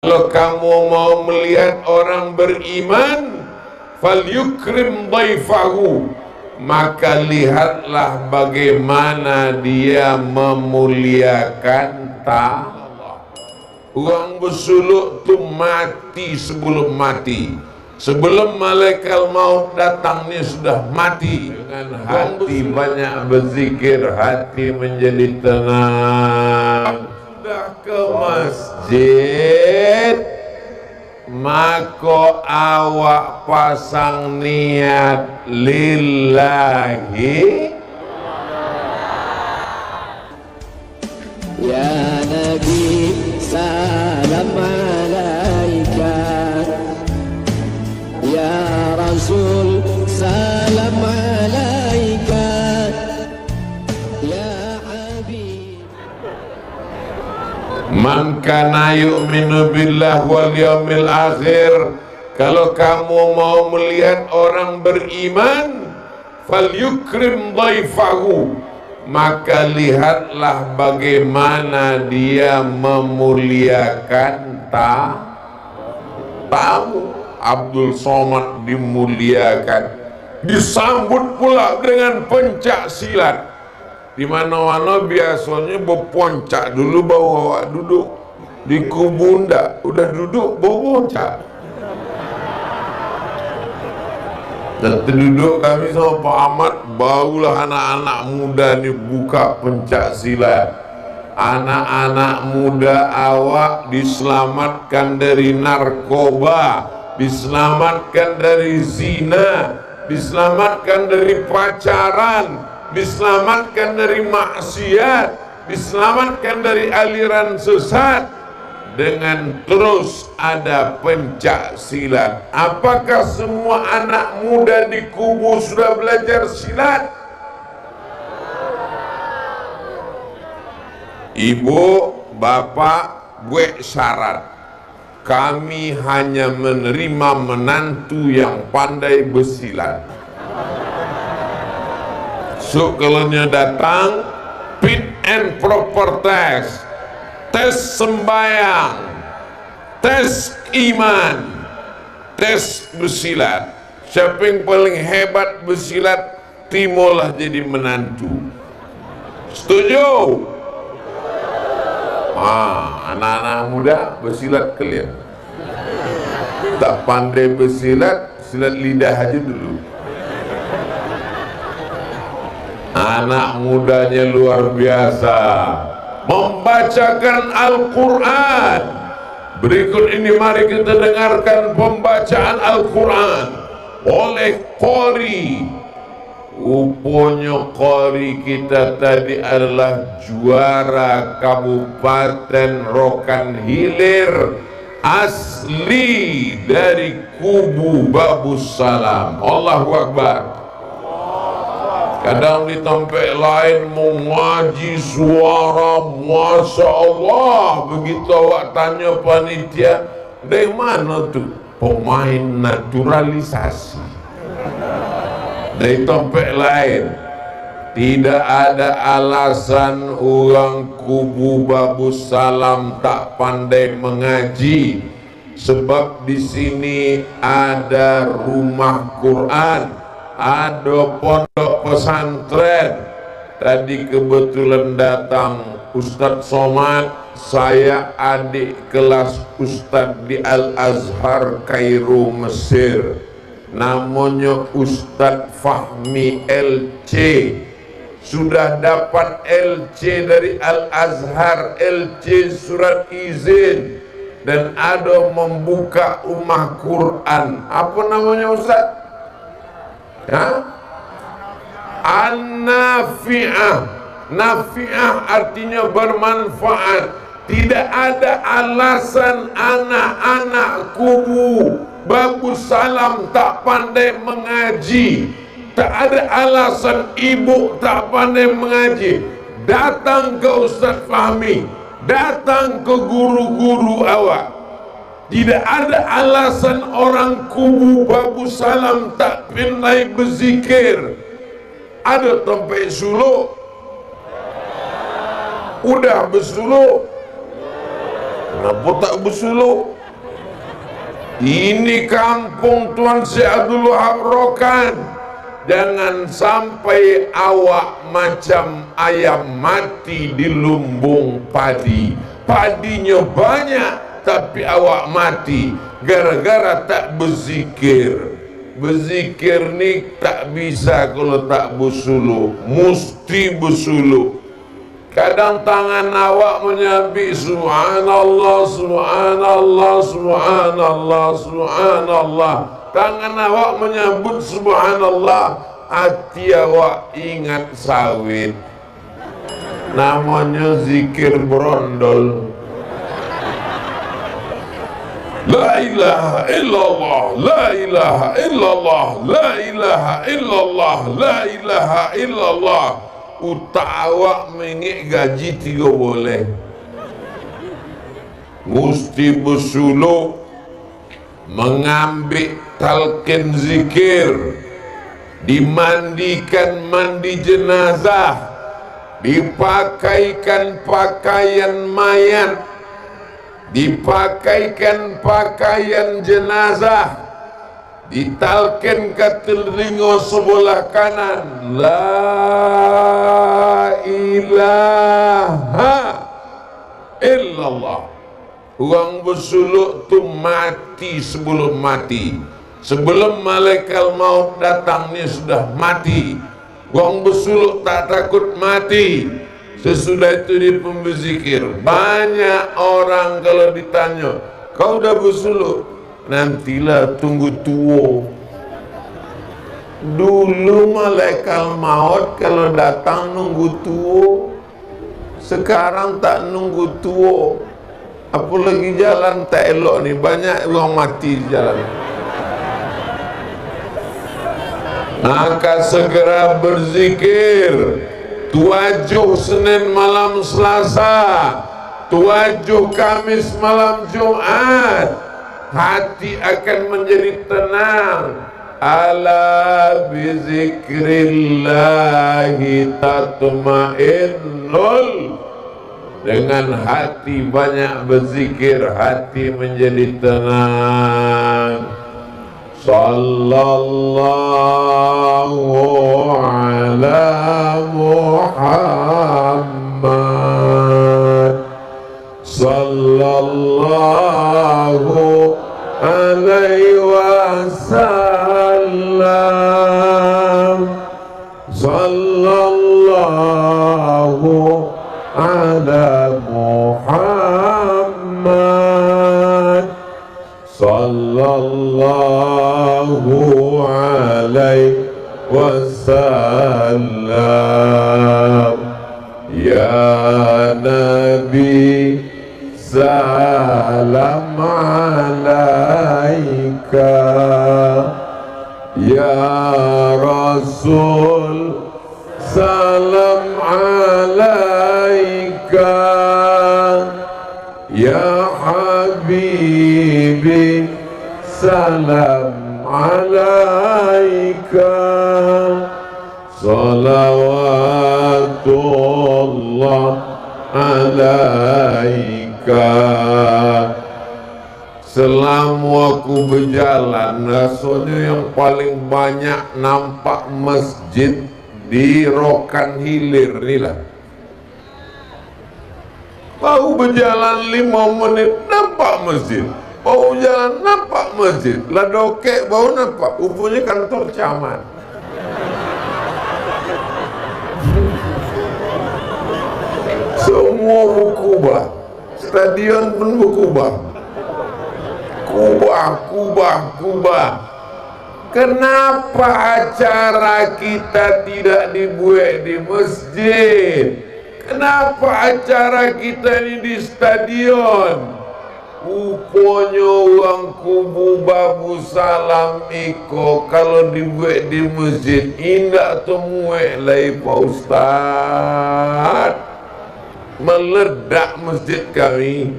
Kalau kamu mau melihat orang beriman, falyukrim dhaifahu, maka lihatlah bagaimana dia memuliakan tamu. Orang bersuluk tu mati sebelum mati, sebelum malaikat maut datangnya sudah mati. Dengan hati banyak berzikir, hati menjadi tenang. Sudah ke masjid, maka awak pasang niat lillahi. Ya Nabi salam alaika, ya Rasul salam alaika, ya Habib. Man kana yu'minu billah wal yawmil akhir, kalau kamu mau melihat orang beriman, falyukrim dhaifahu, maka lihatlah bagaimana dia memuliakan tamu. Abdul Somad dimuliakan, disambut pula dengan pencak silat. Di mana-mana biasanya berponcak dulu baru awak duduk. Di kubunda udah duduk berponcak. Dan terduduk kami sama Pak Ahmad, barulah anak-anak muda ni buka pencak silat. Anak-anak muda awak diselamatkan dari narkoba, diselamatkan dari zina, diselamatkan dari pacaran, diselamatkan dari maksiat, diselamatkan dari aliran sesat dengan terus ada pencak silat. Apakah semua anak muda di kubu sudah belajar silat? Ibu, bapak, buat syarat. Kami hanya menerima menantu yang pandai bersilat. So kalau datang, fit and proper test, tes sembahyang, tes iman, tes bersilat. Siapa yang paling hebat bersilat, timulah jadi menantu. Setuju? Anak-anak muda bersilat kalian. Tak pandai bersilat, silat lidah aja dulu. Anak mudanya luar biasa, membacakan Al-Quran. Berikut ini mari kita dengarkan pembacaan Al-Quran oleh Qori. Rupanya Qori kita tadi adalah juara Kabupaten Rokan Hilir, asli dari kubu Babus Salam. Allahu Akbar. Kadang di tempat lain mengaji suara, Masya Allah. Begitu awak tanya panitia, dari mana tuh? Pemain naturalisasi. Dari tempat lain. Tidak ada alasan orang kubu Babus Salam tak pandai mengaji, sebab di sini ada rumah Quran, ada pondok pesantren. Tadi kebetulan datang Ustadz Somad, saya adik kelas Ustadz di Al-Azhar Kairo Mesir, namanya Ustadz Fahmi LC. Sudah dapat LC dari Al-Azhar, LC surat izin, dan ada membuka rumah Quran. Apa namanya Ustaz? An-Nafi'ah. Nafi'ah artinya bermanfaat. Tidak ada alasan anak-anak kubu Babus Salam tak pandai mengaji. Tak ada alasan ibu tak pandai mengaji. Datang ke Ustaz Fahmi, datang ke guru-guru awak. Tidak ada alasan orang kubu Babus Salam tak pandai berzikir. Ada tempat suluk, udah bersuluk, Kenapa tak bersuluk? Ini kampung Tuan Syekh Abdul Wahab Rokan. Jangan sampai awak macam ayam mati di lumbung padi. Padinya banyak tapi awak mati gara-gara tak berzikir. Berzikir ni tak bisa kalau tak bersuluk, mesti bersuluk. Kadang tangan awak menyabik subhanallah, subhanallah, subhanallah, subhanallah. Tangan awak menyebut subhanallah, hati awak ingat sawit. Namanya zikir berondol. La ilaha illallah, la ilaha illallah, la ilaha illallah, la ilaha illallah. Utak awak mengik gaji 3 boleh. Mesti bersuluk, mengambil talqin zikir, dimandikan mandi jenazah, dipakaikan pakaian mayat, dipakaikan pakaian jenazah, ditalkin ke telinga sebelah kanan, la ilaha illallah. Orang bersuluk tu mati sebelum mati. Sebelum malaikat maut datang ni sudah mati. Orang bersuluk tak takut mati. Sesudah itu dia pun berzikir. Banyak orang kalau ditanya, kau dah bersuluk? Nantilah, tunggu tua. Dulu malaikat maut kalau datang nunggu tua. Sekarang tak nunggu tua. Apalagi jalan tak elok ni, banyak orang mati di jalan. Maka segera berzikir. Tujuh Senin malam Selasa, tujuh Kamis malam Jumat, hati akan menjadi tenang. Ala bizikrillahi tatma'innul. Dengan hati banyak berzikir, hati menjadi tenang. Sallallahu ala Muhammad, sallallahu alaihi wasallam, sallallahu ala Muhammad, sallallahu alaihi wasallam. Ya Nabi, salam alaika. Ya Rasul, salam alaika. Ya Habibi, salam alaika. Salawatullah alaika. Selama aku berjalan, rasanya yang paling banyak nampak masjid di Rokan Hilir ni lah. Baru berjalan 5 menit nampak masjid. Baru jalan nampak masjid. Lah dokek baru nampak. Rupanya kantor camat. Semua berubah. Stadion pun berubah. Kubah. Kenapa acara kita tidak dibuat di masjid? Kenapa acara kita ini di stadion? Rupanya orang kubu Babu Salam Iko kalau dibuat di masjid indah temuek lagi Pak Ustaz. Meledak masjid kami.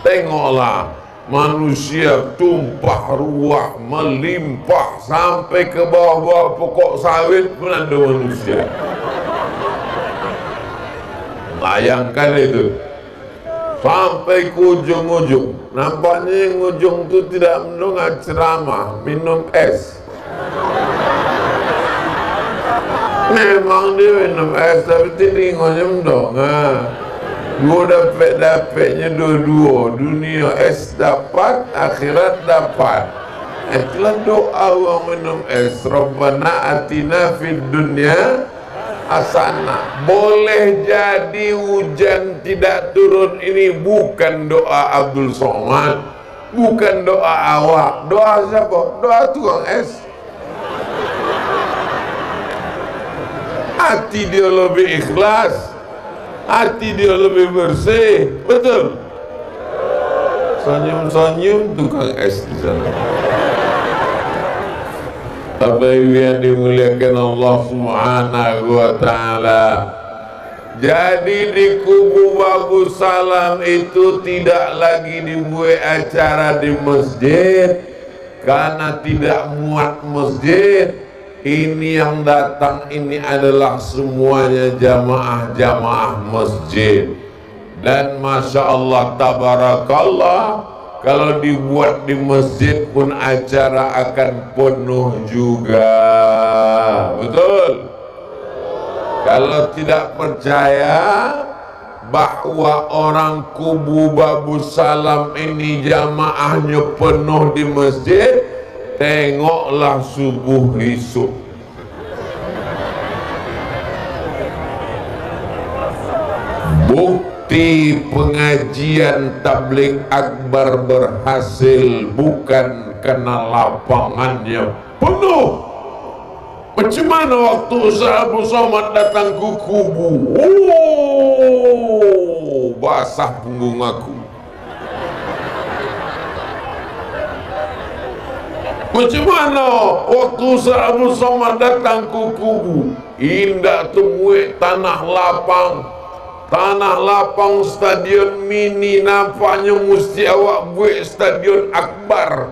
Tengoklah, manusia tumpah ruah, melimpah sampai ke bawah-bawah pokok sawit pun ada manusia. Bayangkan itu. sampai ke ujung-ujung. Nampaknya yang ujung itu tidak mendengar ceramah, minum es. Memang dia minum es, tapi telingonya mendongak. Gua dapatnya dua-dua, dunia es dapat, akhirat dapat. Itulah doa orang minum es. Rabbana atina fid dunya hasanah. Boleh jadi hujan tidak turun ini bukan doa Abdul Somad, bukan doa awak. Doa siapa? Doa tukang es. Hati dia lebih ikhlas, hati dia lebih bersih, betul. Senyum-senyum tukang es di sana. Bapak Ibu yang dimuliakan Allah Subhanahu wa Ta'ala, jadi di kubu Bagus Salam itu tidak lagi dibuat acara di masjid karena tidak muat masjid. Ini yang datang ini adalah semuanya jamaah-jamaah masjid. Dan Masya Allah tabarakallah, kalau dibuat di masjid pun acara akan penuh juga. Betul? Kalau tidak percaya bahwa orang kubu Bagus Salam ini jamaahnya penuh di masjid, tengoklah subuh esok. Bukti pengajian tabligh akbar berhasil bukan karena lapangannya penuh. Macam mana waktu Ustaz Abu Somad datang ke kubu? Oh, basah punggung aku. Macam mana waktu Ustaz Abu Somad datang ke kubu? Indah temui tanah lapang stadion mini, nampaknya mesti awak buat stadion akbar.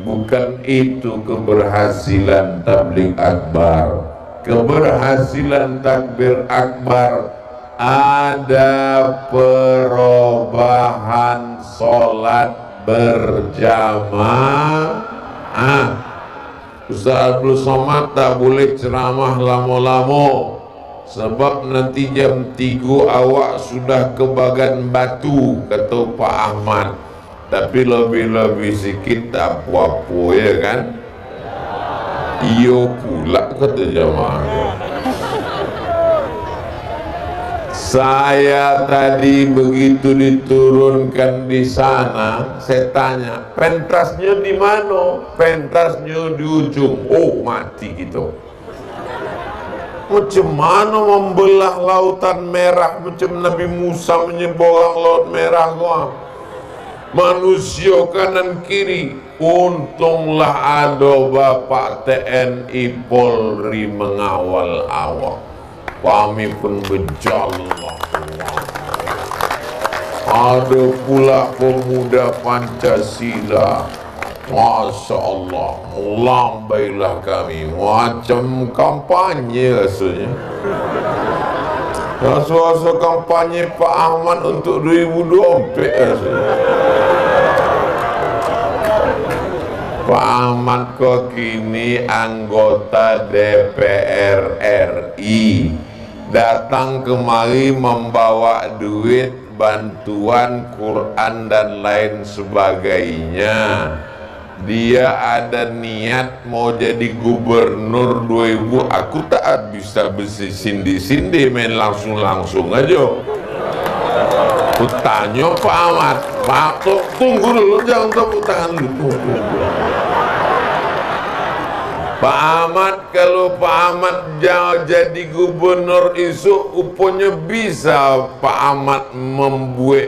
Bukan itu keberhasilan tabligh akbar. Keberhasilan takbir akbar ada perubahan sholat berjamaah. Ustaz Abdul Somad tak boleh ceramah lama-lama, sebab nanti jam 3 awak sudah ke Bagan Batu, kata Pak Ahmad. Tapi lebih-lebih sikit tak apa-apa, ya kan? Iyo pula kata jamaah. Saya tadi begitu diturunkan di sana, saya tanya, pentasnya di mana? Pentasnya di ujung. Oh, mati gitu. Macam mana membelah lautan merah macam Nabi Musa menyeberang laut merah gua? Manusia kanan kiri. Untunglah ada Bapak TNI Polri mengawal awak. Kami pun berjalan. Ada pula pemuda Pancasila. Masya Allah, melambailah kami. Macam kampanye rasanya. Rasa-rasa kampanye Pak Ahmad untuk 2024 rasanya. Pak Ahmad kok kini anggota DPR RI, datang kemari membawa duit, bantuan, Quran dan lain sebagainya. Dia ada niat mau jadi gubernur 2000. Aku tak bisa bersindi-sindi, main langsung-langsung aja. Aku tanya Pak Ahmad, Pak, tunggu dulu, jangan tepuk tangan dulu. Pak Ahmad, kalau Pak Ahmad jadi gubernur isu, rupanya bisa Pak Ahmad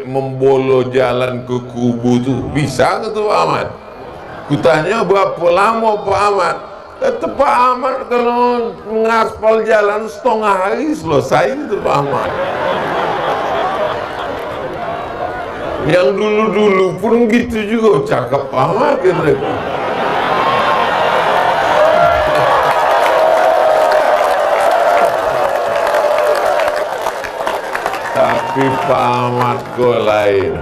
membolo jalan ke kubu tuh. Bisa ke tuh Pak Ahmad? Kutanya berapa lama Pak Ahmad? Kata Pak Ahmad kalau mengaspal jalan setengah hari selesai itu Pak Ahmad. Yang dulu-dulu pun gitu juga, cakep Pak Ahmad gitu. Tapi Pak Ahmad ko lain.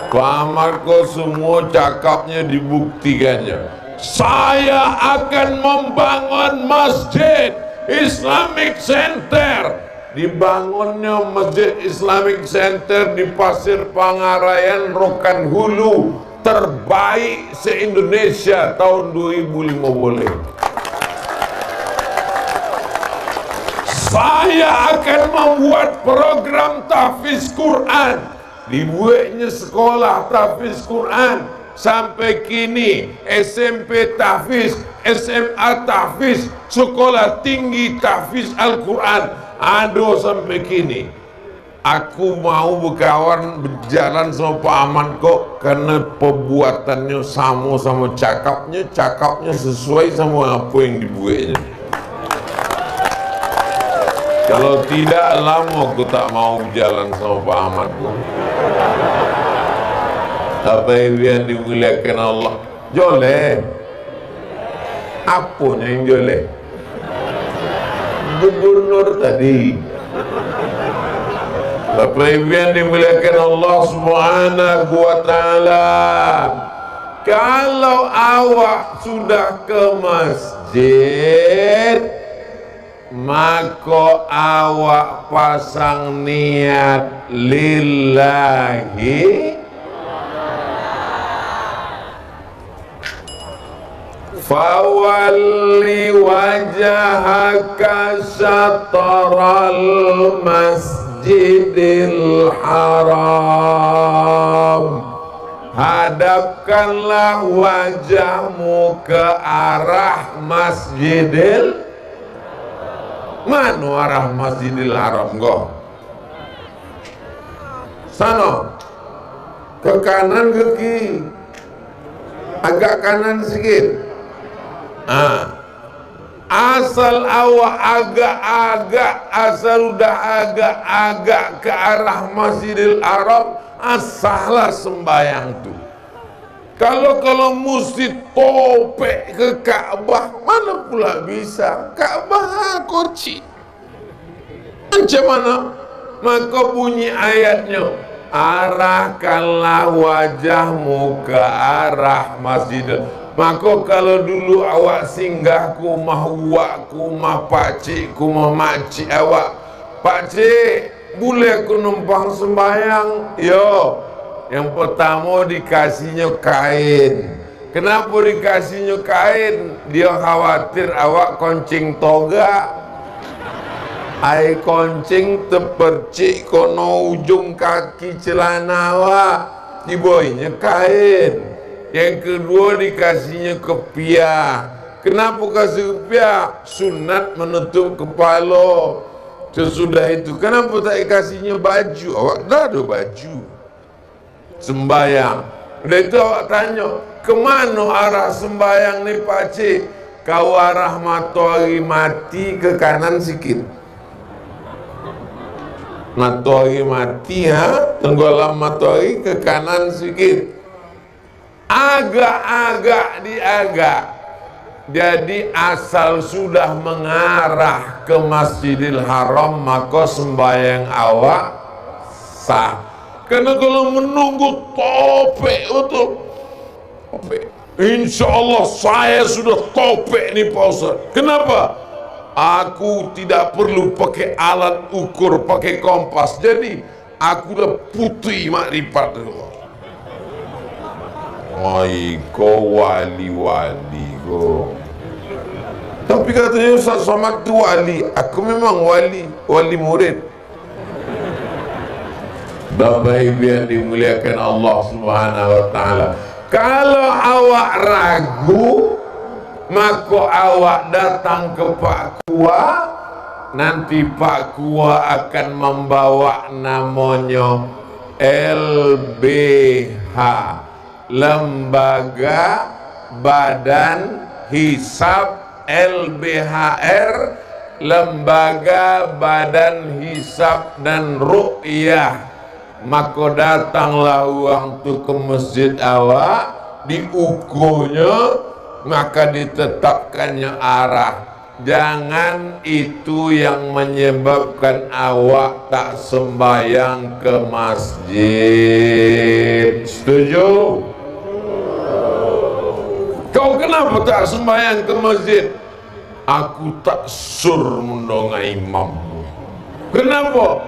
Pak Ahmad ko semua cakapnya dibuktikannya. Saya akan membangun masjid Islamic Center. Dibangunnya Masjid Islamic Center di Pasir Pangarayan, Rokan Hulu, terbaik se-Indonesia tahun 2015. Saya akan membuat program tahfiz Quran. Dibuatnya sekolah tahfiz Quran. Sampai kini SMP tahfiz, SMA tahfiz, sekolah tinggi tahfiz Al-Quran ada sampai kini. Aku mau berkawan berjalan sama Pak Ahmad kok, karena perbuatannya sama cakapnya sesuai sama apa yang dibuatnya. Kalau tidak, lama aku tak mau berjalan sama Pak Ahmad kok. Apa yang dimuliakan Allah? Joleh. Apanya yang joleh? Gubernur tadi. Apa yang dimuliakan Allah Subhanahu wa ta'ala? Kalau awak sudah ke masjid, maka awak pasang niat lillahi fawalli wajhaka syatral masjidil haram. Hadapkanlah wajahmu ke arah masjidil, mana arah masjidil haram kau? Sana, ke kanan ke kiri, agak kanan sedikit. Asal awak asal udah agak ke arah Masjidil Haram, asahlah sembahyang tu. Kalau mesti topek ke Ka'bah, mana pula bisa? Ka'bah kurci. Macam mana? Maka bunyi ayatnya, arahkanlah wajahmu ke arah Masjidil. Maka kalau dulu awak singgah ku mah uak ku mah pakcik ku mah makcik awak, pakcik boleh ku numpang sembahyang? Yo, yang pertama dikasihnya kain. Kenapa dikasihnya kain? Dia khawatir awak koncing toga, ai koncing terpercik kono ujung kaki celana awak, diboynya kain. Yang kedua dikasihnya kepiah. Kenapa kasih kepiah? Sunat menutup kepala. Sesudah itu kenapa tak dikasihnya baju? Awak dah ada baju sembayang. Udah itu awak tanya, kemana arah sembayang ni pakcik? Kau arah matahari mati ke kanan sikit. Matahari mati tenggelam matahari ke kanan sikit. Agak-agak diagak. Jadi asal sudah mengarah ke Masjidil Haram, maka sembahyang awak sah. Karena kalau menunggu topek untuk topek, insya Allah saya sudah topek nih Pak Ustaz. Kenapa? Aku tidak perlu pakai alat ukur, pakai kompas. Jadi aku udah putih makrifat. Oi, kau wali-wali kau. Tapi katanya Ustaz Somad tu wali. Aku memang wali murid. Bapak Ibu yang dimuliakan Allah Subhanahu wa ta'ala, kalau awak ragu, maka awak datang ke Pak Kua. Nanti Pak Kua akan membawa namanya LBH, Lembaga Badan Hisab, LBHR, Lembaga Badan Hisab dan Ru'yah. Maka datanglah uang tu ke masjid awak, diukurnya, maka ditetapkannya arah. jangan itu yang menyebabkan awak tak sembahyang ke masjid. Setuju? Kau kenapa tak sembahyang ke masjid? Aku tak sur mendongai imam. Kenapa?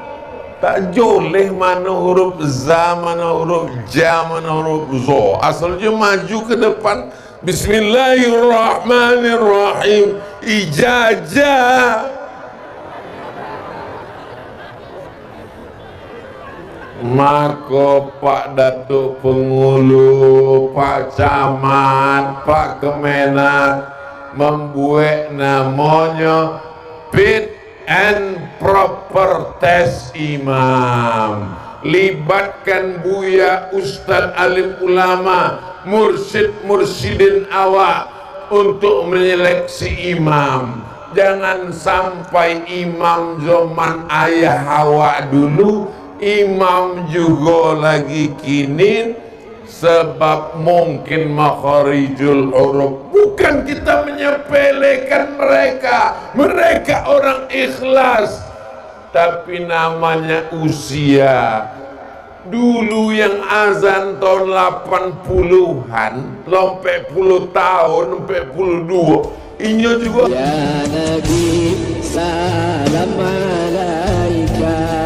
Tak joleh mana huruf za, mana huruf ja, mana huruf zo. Asalnya maju ke depan. Bismillahirrahmanirrahim. Ijazah. Maka Pak Datuk Pengulu, Pak Camat, Pak Kemenak membuat namanya fit and proper test imam. Libatkan buya ustaz alim ulama, mursyid-mursyidin awak untuk menyeleksi imam. Jangan sampai imam zaman ayah awak dulu, imam juga lagi kini, sebab mungkin makharijul huruf. Bukan kita menyepelekan mereka, mereka orang ikhlas, tapi namanya usia. Dulu yang azan tahun 80-an, sampai puluh tahun, sampai 42, ini juga Ya Nabi salam alaika.